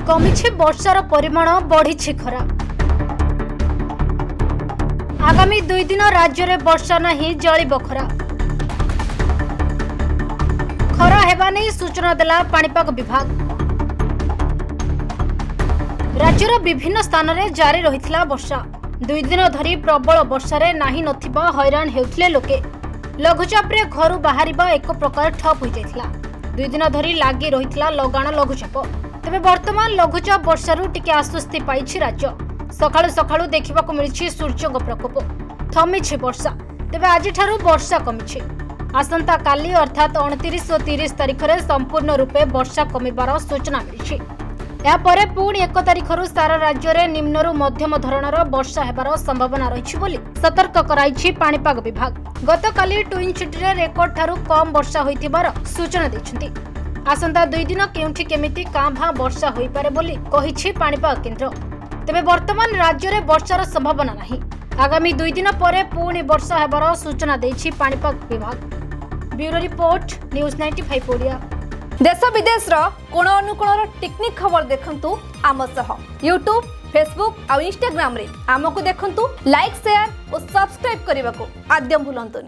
कमिछि वर्षार परिमाण बढ़िछि खरा। आगामी 2 दिन राज्य में वर्षा नहीं जलिब खरा। खरा हेबा नहीं सूचना देला पाणीपाग विभाग। राज्यर विभिन्न स्थान में जारी रहिथिला वर्षा। 2 दिन धरी प्रबल वर्षा रे नाही नथिबा हैरान हेउथिले लोके। लघुचाप रे घरु बाहरिबा एक प्रकार ठप हो जाइथिला। 2 दिन धरी लागी रहिथिला लगाण लघुचाप। तेबे वर्तमान लघुचाप वर्षारू टिके आश्वस्ति पाइछि राज्य। सकाळु सकाळु देखिबाकू मिलिछि सूर्यंग प्रकोप। थमिछि वर्षा। तेबे आजि ठारू वर्षा कमिछि। आसंता काली अर्थात 29 और 30 तारिख में संपूर्ण रूपे वर्षा कमिबार सूचना मिली। यापर पुणी 1 तारिखर सारा राज्य में निम्नरू मध्यम धरणर वर्षा हेबार संभावना रही बोली सतर्क कराइछि पाणीपाग विभाग। गतकाली ट्विन सिटी रेकर्ड ठारू कम वर्षा होइतिबार सूचना दैछन्ति। आसंता 2 दिन केउठी केमिति कां भां वर्षा होई पारे बोली कहिछि पाणीपाग केन्द्र। तेबे वर्तमान राज्य में वर्षार संभावना नहीं। आगामी 2 दिन पर पुणी वर्षा हेबार सूचना दैछि पाणीपाग विभाग। Bureau report news 95 Odia. देश विदेश कोण अनुकोण टेक्निक खबर देखंतु आम सह यूट्यूब फेसबुक और इंस्टाग्राम रे आमको देखंतु लाइक शेयर और सब्सक्राइब करने को आद्यम भूलंतुनि।